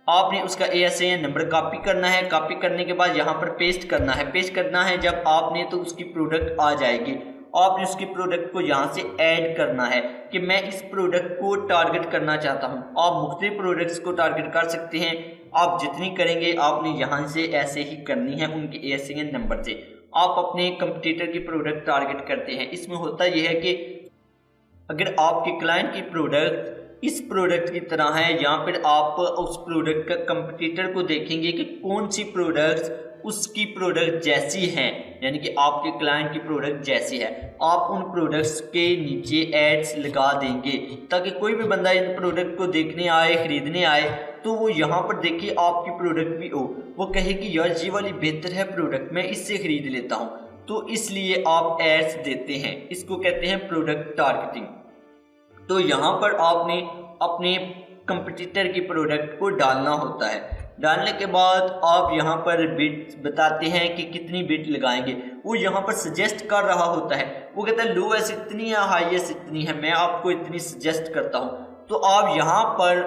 S1: आपने उसका ASIN नंबर कॉपी करना है। कॉपी करने के बाद यहाँ पर पेस्ट करना है। पेस्ट करना है जब आपने, तो उसकी प्रोडक्ट आ जाएगी। आपने उसकी प्रोडक्ट को यहाँ से ऐड करना है कि मैं इस प्रोडक्ट को टारगेट करना चाहता हूँ। आप मुख्तलिफ प्रोडक्ट्स को टारगेट कर सकते हैं। आप जितनी करेंगे आपने यहाँ से ऐसे ही करनी है उनके ASIN नंबर से। आप अपने कंपटीटर की प्रोडक्ट टारगेट करते हैं। इसमें होता यह है कि अगर आपके क्लाइंट की प्रोडक्ट इस प्रोडक्ट की तरह है, या फिर आप उस प्रोडक्ट का कंपटीटर को देखेंगे कि कौन सी प्रोडक्ट्स उसकी प्रोडक्ट जैसी हैं, यानी कि आपके क्लाइंट की प्रोडक्ट जैसी है, आप उन प्रोडक्ट्स के नीचे एड्स लगा देंगे ताकि कोई भी बंदा इन प्रोडक्ट को देखने आए, खरीदने आए, तो वो यहाँ पर देखिए आपकी प्रोडक्ट भी हो, वो कहे कि यार ये वाली बेहतर है प्रोडक्ट, मैं इससे खरीद लेता हूँ। तो इसलिए आप एड्स देते हैं, इसको कहते हैं प्रोडक्ट टारगेटिंग। तो यहाँ पर आपने अपने कंपटीटर की प्रोडक्ट को डालना होता है। डालने के बाद आप यहाँ पर बिट बताते हैं कि कितनी बिट लगाएंगे। वो यहाँ पर सजेस्ट कर रहा होता है, वो कहता है लोएस्ट इतनी है, हाईएस्ट इतनी है, मैं आपको इतनी सजेस्ट करता हूँ। तो आप यहाँ पर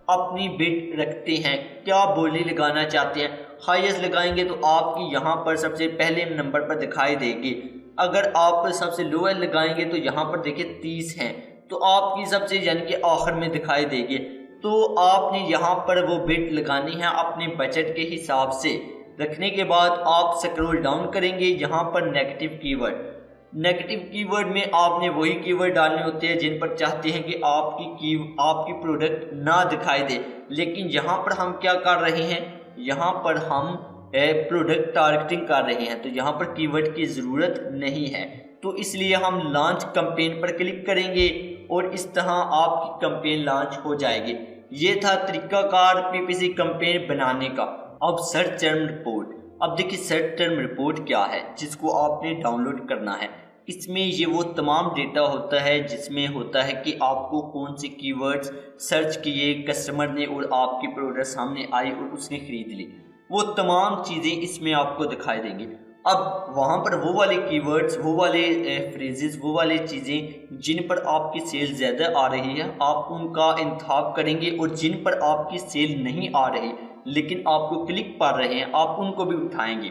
S1: अपनी बिट रखते हैं, क्या बोली लगाना चाहते हैं। हाईएस्ट लगाएंगे तो आपकी यहाँ पर सबसे पहले नंबर पर दिखाई देगी। अगर आप सबसे लोएस्ट लगाएंगे तो यहाँ पर देखिए 30 हैं, तो आपकी सबसे यानी कि आखिर में दिखाई देगी। तो आपने यहाँ पर वो बिट लगानी है अपने बजट के हिसाब से। रखने के बाद आप स्क्रॉल डाउन करेंगे, यहाँ पर नेगेटिव कीवर्ड में आपने वही कीवर्ड डालने होते हैं जिन पर चाहते हैं कि आपकी प्रोडक्ट ना दिखाई दे। लेकिन यहाँ पर हम क्या कर रहे हैं, यहाँ पर हम प्रोडक्ट टारगेटिंग कर रहे हैं, तो यहाँ पर कीवर्ड की ज़रूरत नहीं है। तो इसलिए हम लॉन्च कैंपेन पर क्लिक करेंगे और इस तरह आपकी कैंपेन लॉन्च हो जाएगी। ये था तरीकाकार पीपीसी कैंपेन बनाने का। अब सर्च टर्म रिपोर्ट। अब देखिए सर्च टर्म रिपोर्ट क्या है जिसको आपने डाउनलोड करना है। इसमें ये वो तमाम डेटा होता है जिसमें होता है कि आपको कौन से कीवर्ड्स सर्च किए कस्टमर ने और आपकी प्रोडक्ट सामने आई और उसने खरीद ली, वो तमाम चीज़ें इसमें आपको दिखाई देंगी। अब वहाँ पर वो वाले कीवर्ड्स, वो वाले फ्रेजेस, वो वाली चीज़ें जिन पर आपकी सेल ज़्यादा आ रही है आप उनका इंतखाब करेंगे, और जिन पर आपकी सेल नहीं आ रही लेकिन आपको क्लिक पा रहे हैं आप उनको भी उठाएंगे।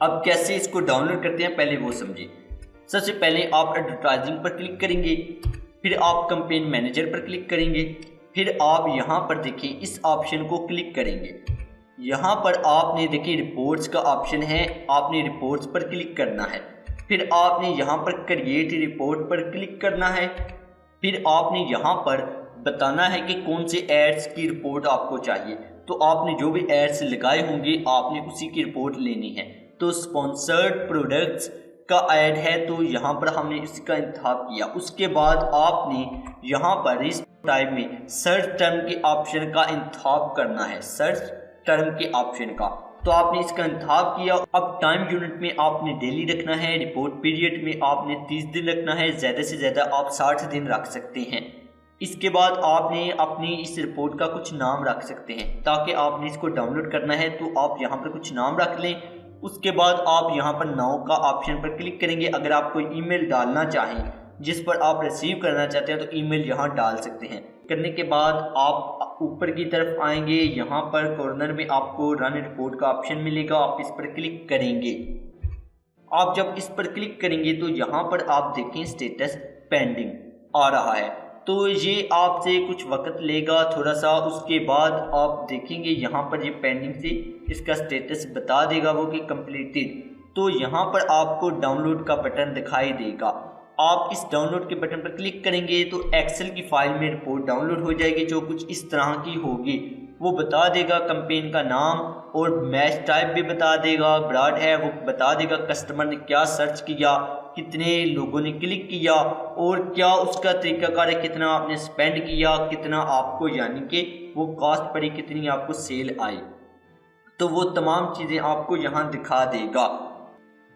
S1: अब कैसे इसको डाउनलोड करते हैं पहले वो समझिए। सबसे पहले आप एडवर्टाइजिंग पर क्लिक करेंगे, फिर आप कैंपेन मैनेजर पर क्लिक करेंगे, फिर आप यहाँ पर देखिए इस ऑप्शन को क्लिक करेंगे। यहाँ पर आपने देखिए रिपोर्ट्स का ऑप्शन है, आपने रिपोर्ट्स पर क्लिक करना है। फिर आपने यहाँ पर क्रिएट रिपोर्ट पर क्लिक करना है। फिर आपने यहाँ पर बताना है कि कौन से एड्स की रिपोर्ट आपको चाहिए। तो आपने जो भी एड्स लगाए होंगे आपने उसी की रिपोर्ट लेनी है। तो स्पॉन्सर्ड प्रोडक्ट्स का ऐड है तो यहाँ पर हमने इसका इंतखाब किया। उसके बाद आपने यहाँ पर इस टाइप में सर्च टर्म के ऑप्शन का इंतखाब करना है, सर्च टर्म के ऑप्शन का। तो आपने इसका इंतखाब किया। अब टाइम यूनिट में आपने डेली रखना है, रिपोर्ट पीरियड में आपने 30 दिन रखना है, ज़्यादा से ज़्यादा आप 60 दिन रख सकते हैं। इसके बाद आपने अपनी इस रिपोर्ट का कुछ नाम रख सकते हैं, ताकि आपने इसको डाउनलोड करना है तो आप यहाँ पर कुछ नाम रख लें। उसके बाद आप यहाँ पर नाउ का ऑप्शन पर क्लिक करेंगे। अगर आप कोई ईमेल डालना चाहें जिस पर आप रिसीव करना चाहते हैं तो ईमेल यहाँ डाल सकते हैं। करने के बाद आप ऊपर की तरफ आएंगे, यहाँ पर कॉर्नर में आपको रन रिपोर्ट का ऑप्शन मिलेगा, आप इस पर क्लिक करेंगे। आप जब इस पर क्लिक करेंगे तो यहाँ पर आप देखें स्टेटस पेंडिंग आ रहा है, तो ये आपसे कुछ वक्त लेगा थोड़ा सा। उसके बाद आप देखेंगे यहाँ पर ये पेंडिंग से इसका स्टेटस बता देगा वो कि कंप्लीटेड। तो यहाँ पर आपको डाउनलोड का बटन दिखाई देगा, आप इस डाउनलोड के बटन पर क्लिक करेंगे तो एक्सेल की फाइल में रिपोर्ट डाउनलोड हो जाएगी जो कुछ इस तरह की होगी। वो बता देगा कैंपेन का नाम और मैच टाइप भी बता देगा, ब्रॉड है वो बता देगा, कस्टमर ने क्या सर्च किया, कितने लोगों ने क्लिक किया और क्या उसका तरीकाकार है, कितना आपने स्पेंड किया, कितना आपको यानी कि वो कॉस्ट पड़ी, कितनी आपको सेल आई। तो वो तमाम चीज़ें आपको यहाँ दिखा देगा।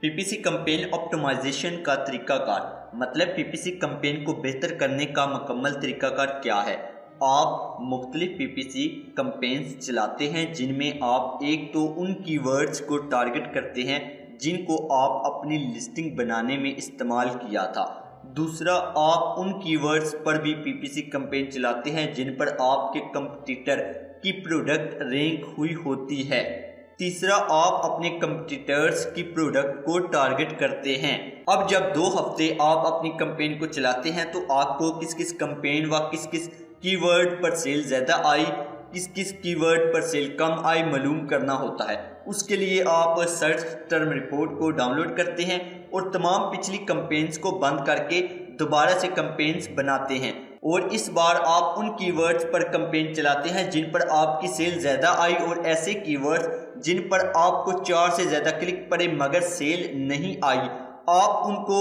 S1: पीपीसी कैंपेन ऑप्टिमाइजेशन का तरीकाकार, मतलब पीपीसी कैंपेन को बेहतर करने का मुकम्मल तरीकाकार क्या है। आप मुख्तलिफ पीपीसी कैंपेन्स चलाते हैं जिनमें आप एक तो उन कीवर्ड्स को टारगेट करते हैं जिनको आप अपनी लिस्टिंग बनाने में इस्तेमाल किया था। दूसरा, आप उन कीवर्ड्स पर भी पीपीसी कैंपेन चलाते हैं जिन पर आपके कंपटीटर की प्रोडक्ट रैंक हुई होती है। तीसरा, आप अपने कंपटीटर्स की प्रोडक्ट को टारगेट करते हैं। अब जब 2 हफ्ते आप अपनी कैंपेन को चलाते हैं तो आपको किस किस कैंपेन व किस किस कीवर्ड पर सेल ज़्यादा आई, किस किस कीवर्ड पर सेल कम आई मालूम करना होता है। उसके लिए आप सर्च टर्म रिपोर्ट को डाउनलोड करते हैं और तमाम पिछली कैंपेन्स को बंद करके दोबारा से कैंपेन्स बनाते हैं। और इस बार आप उन कीवर्ड्स पर कैंपेन चलाते हैं जिन पर आपकी सेल ज़्यादा आई और ऐसे कीवर्ड्स जिन पर आपको 4 से ज़्यादा क्लिक पड़े मगर सेल नहीं आई, आप उनको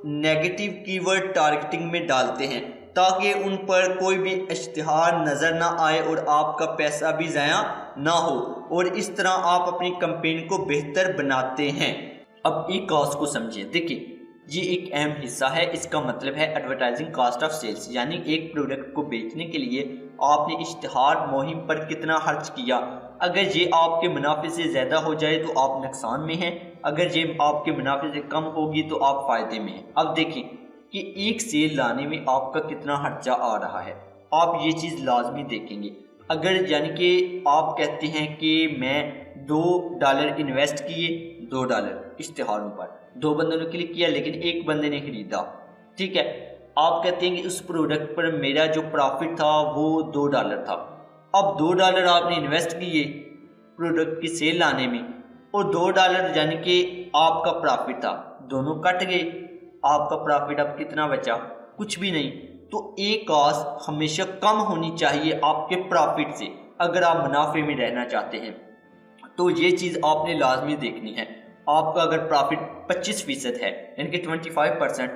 S1: नेगेटिव कीवर्ड टारगेटिंग में डालते हैं ताकि उन पर कोई भी इश्तिहार नज़र ना आए और आपका पैसा भी ज़ाया ना हो, और इस तरह आप अपनी कैंपेन को बेहतर बनाते हैं। अब ई कॉस्ट को समझिए। देखिए, ये एक अहम हिस्सा है। इसका मतलब है एडवर्टाइजिंग कॉस्ट ऑफ सेल्स, यानी एक प्रोडक्ट को बेचने के लिए आपने इश्तिहार मुहिम पर कितना खर्च किया। अगर ये आपके मुनाफे से ज़्यादा हो जाए तो आप नुकसान में हैं, अगर ये आपके मुनाफे से कम होगी तो आप फ़ायदे में हैं। अब देखिए कि एक सेल लाने में आपका कितना खर्चा आ रहा है, आप ये चीज़ लाजमी देखेंगे। अगर यानी कि आप कहते हैं कि मैं $2 इन्वेस्ट किए, $2 इश्तिहारों पर, 2 बंदों ने क्लिक किया लेकिन एक बंदे ने खरीदा, ठीक है। आप कहते हैं कि उस प्रोडक्ट पर मेरा जो प्रॉफिट था वो $2 था। अब $2 आपने इन्वेस्ट किए प्रोडक्ट की सेल लाने में और $2 यानी कि आपका प्रॉफिट था, दोनों कट गए। आपका प्रॉफिट अब कितना बचा? कुछ भी नहीं। तो एक कॉस्ट हमेशा कम होनी चाहिए आपके प्रॉफिट से अगर आप मुनाफे में रहना चाहते हैं। तो ये चीज़ आपने लाजमी देखनी है। आपका अगर प्रॉफिट 25% है यानी कि 25%,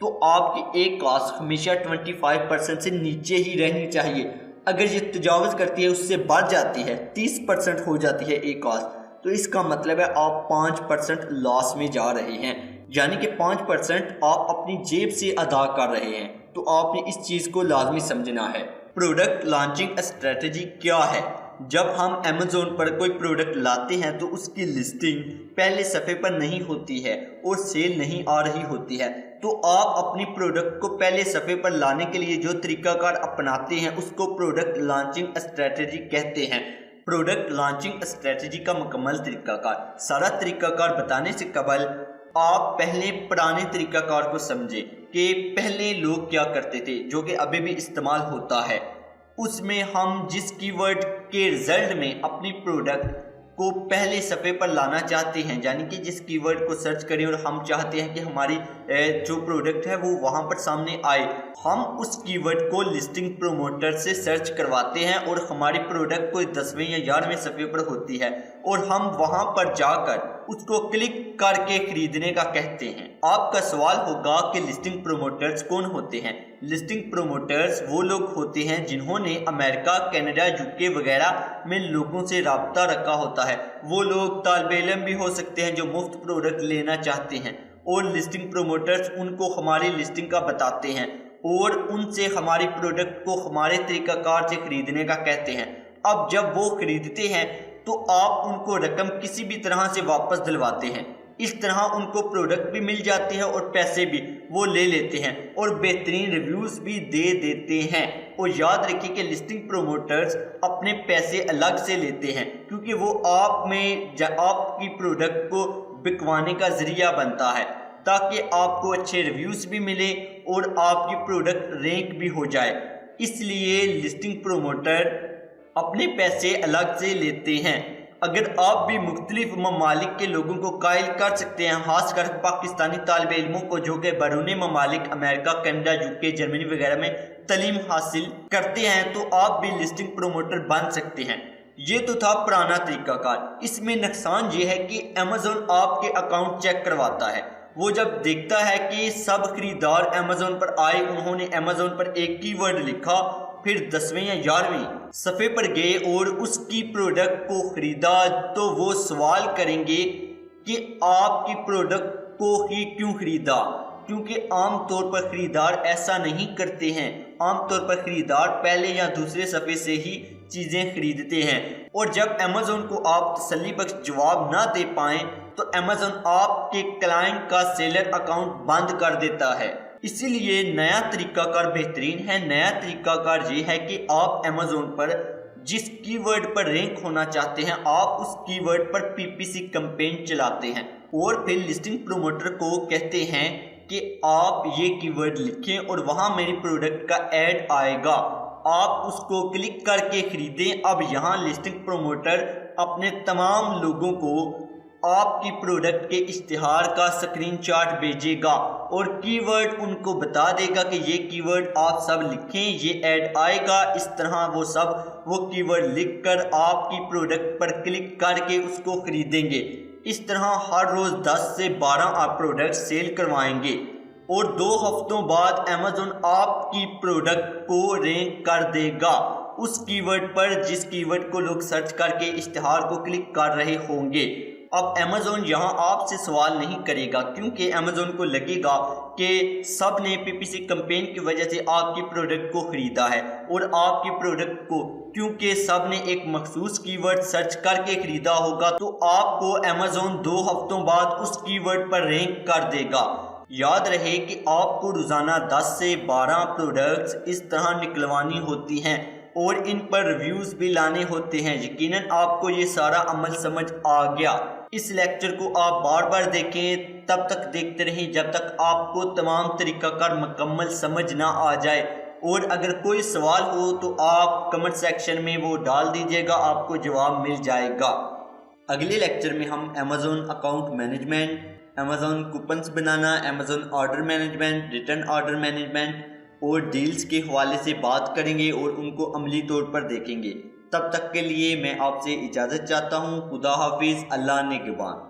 S1: तो आपकी एक कॉस्ट हमेशा 25% से नीचे ही रहनी चाहिए। अगर ये तजावज़ करती है, उससे बढ़ जाती है, 30% हो जाती है एक कॉस्ट, तो इसका मतलब है आप 5% लॉस में जा रहे हैं, यानी कि 5% आप अपनी जेब से अदा कर रहे हैं। तो आपने इस चीज़ को लाजमी समझना है। प्रोडक्ट लॉन्चिंग स्ट्रेटजी क्या है? जब हम अमेज़ोन पर कोई प्रोडक्ट लाते हैं तो उसकी लिस्टिंग पहले सफ़े पर नहीं होती है और सेल नहीं आ रही होती है, तो आप अपनी प्रोडक्ट को पहले सफ़े पर लाने के लिए जो तरीकाकार अपनाते हैं उसको प्रोडक्ट लॉन्चिंग स्ट्रेटजी कहते हैं। प्रोडक्ट लॉन्चिंग स्ट्रेटजी का मुकम्मल तरीकाकार, सारा तरीकाकार बताने से कबल आप पहले पुराने तरीकाकार को समझें कि पहले लोग क्या करते थे, जो कि अभी भी इस्तेमाल होता है। उसमें हम जिस कीवर्ड के रिजल्ट में अपनी प्रोडक्ट को पहले सफ़े पर लाना चाहते हैं, यानी कि जिस कीवर्ड को सर्च करें और हम चाहते हैं कि हमारी जो प्रोडक्ट है वो वहाँ पर सामने आए, हम उस कीवर्ड को लिस्टिंग प्रोमोटर से सर्च करवाते हैं और हमारी प्रोडक्ट कोई 10वें या 11वें सफ़े पर होती है और हम वहाँ पर जाकर उसको क्लिक करके खरीदने का कहते हैं। आपका सवाल होगा कि लिस्टिंग प्रोमोटर्स कौन होते हैं? लिस्टिंग प्रोमोटर्स वो लोग होते हैं जिन्होंने अमेरिका, कनाडा, यूके वगैरह में लोगों से रब्ता रखा होता है। वो लोग तालिबे इल्म भी हो सकते हैं जो मुफ्त प्रोडक्ट लेना चाहते हैं, और लिस्टिंग प्रोमोटर्स उनको हमारी लिस्टिंग का बताते हैं और उनसे हमारी प्रोडक्ट को हमारे तरीकाकार से खरीदने का कहते हैं। अब जब वो खरीदते हैं तो आप उनको रकम किसी भी तरह से वापस दिलवाते हैं। इस तरह उनको प्रोडक्ट भी मिल जाते हैं और पैसे भी वो ले लेते हैं और बेहतरीन रिव्यूज़ भी दे देते हैं। और याद रखिए कि लिस्टिंग प्रोमोटर्स अपने पैसे अलग से लेते हैं, क्योंकि वो आप में आपकी प्रोडक्ट को बिकवाने का ज़रिया बनता है, ताकि आपको अच्छे रिव्यूज़ भी मिले और आपकी प्रोडक्ट रैंक भी हो जाए। इसलिए लिस्टिंग प्रोमोटर अपने पैसे अलग से लेते हैं। अगर आप भी मुख्तलिफ ममालिक के लोगों को कायल कर सकते हैं, खासकर पाकिस्तानी तालिबे इल्मों को जो कि बैरून ममालिक अमेरिका, कनाडा, यूके, जर्मनी वगैरह में तालीम हासिल करते हैं, तो आप भी लिस्टिंग प्रोमोटर बन सकते हैं। ये तो था पुराना तरीकाकार। इसमें नुकसान ये है कि अमेज़ोन आपके अकाउंट चेक करवाता है। वो जब देखता है कि सब खरीदार अमेज़ोन पर आए, उन्होंने अमेज़ोन पर एक कीवर्ड लिखा, फिर 10वें या 11वें सफ़े पर गए और उसकी प्रोडक्ट को ख़रीदा, तो वो सवाल करेंगे कि आपकी प्रोडक्ट को ही क्यों ख़रीदा, क्योंकि आम तौर पर ख़रीदार ऐसा नहीं करते हैं। आम तौर पर ख़रीदार पहले या दूसरे सफ़े से ही चीज़ें ख़रीदते हैं, और जब अमेज़ोन को आप तसल्ली बख्श जवाब ना दे पाएँ तो अमेज़ोन आपके क्लाइंट का सेलर अकाउंट बंद कर देता है। इसीलिए नया तरीकाकार बेहतरीन है। नया तरीकाकार ये है कि आप अमेज़ोन पर जिस कीवर्ड पर रैंक होना चाहते हैं, आप उस कीवर्ड पर पीपीसी कैंपेन चलाते हैं और फिर लिस्टिंग प्रोमोटर को कहते हैं कि आप ये कीवर्ड लिखें और वहाँ मेरी प्रोडक्ट का ऐड आएगा, आप उसको क्लिक करके ख़रीदें। अब यहाँ लिस्टिंग प्रोमोटर अपने तमाम लोगों को आपकी प्रोडक्ट के इश्तिहार का स्क्रीनशॉट भेजेगा और कीवर्ड उनको बता देगा कि ये कीवर्ड आप सब लिखें, ये ऐड आएगा। इस तरह वो कीवर्ड लिखकर आपकी प्रोडक्ट पर क्लिक करके उसको खरीदेंगे। इस तरह हर रोज़ 10 से 12 आप प्रोडक्ट सेल करवाएंगे और 2 हफ्तों बाद अमेज़न आपकी प्रोडक्ट को रैंक कर देगा उस कीवर्ड पर जिस कीवर्ड को लोग सर्च करके इश्तिहार को क्लिक कर रहे होंगे। अब अमेज़न यहाँ आपसे सवाल नहीं करेगा, क्योंकि अमेज़न को लगेगा कि सब ने पीपीसी कैंपेन की वजह से आपकी प्रोडक्ट को ख़रीदा है और आपकी प्रोडक्ट को क्योंकि सब ने एक मखसूस कीवर्ड सर्च करके ख़रीदा होगा, तो आपको अमेज़न 2 हफ्तों बाद उस कीवर्ड पर रैंक कर देगा। याद रहे कि आपको रोज़ाना 10 से 12 प्रोडक्ट्स इस तरह निकलवानी होती हैं और इन पर रिव्यूज़ भी लाने होते हैं। यकीनन आपको ये सारा अमल समझ आ गया। इस लेक्चर को आप बार बार देखें, तब तक देखते रहें जब तक आपको तमाम तरीक़ाकार मुकम्मल समझ ना आ जाए। और अगर कोई सवाल हो तो आप कमेंट सेक्शन में वो डाल दीजिएगा, आपको जवाब मिल जाएगा। अगले लेक्चर में हम Amazon account management, Amazon coupons बनाना, Amazon order management, return order management और डील्स के हवाले से बात करेंगे और उनको अमली तौर पर देखेंगे। तब तक के लिए मैं आपसे इजाज़त चाहता हूँ। खुदा हाफिज़, अल्लाह निगहबान।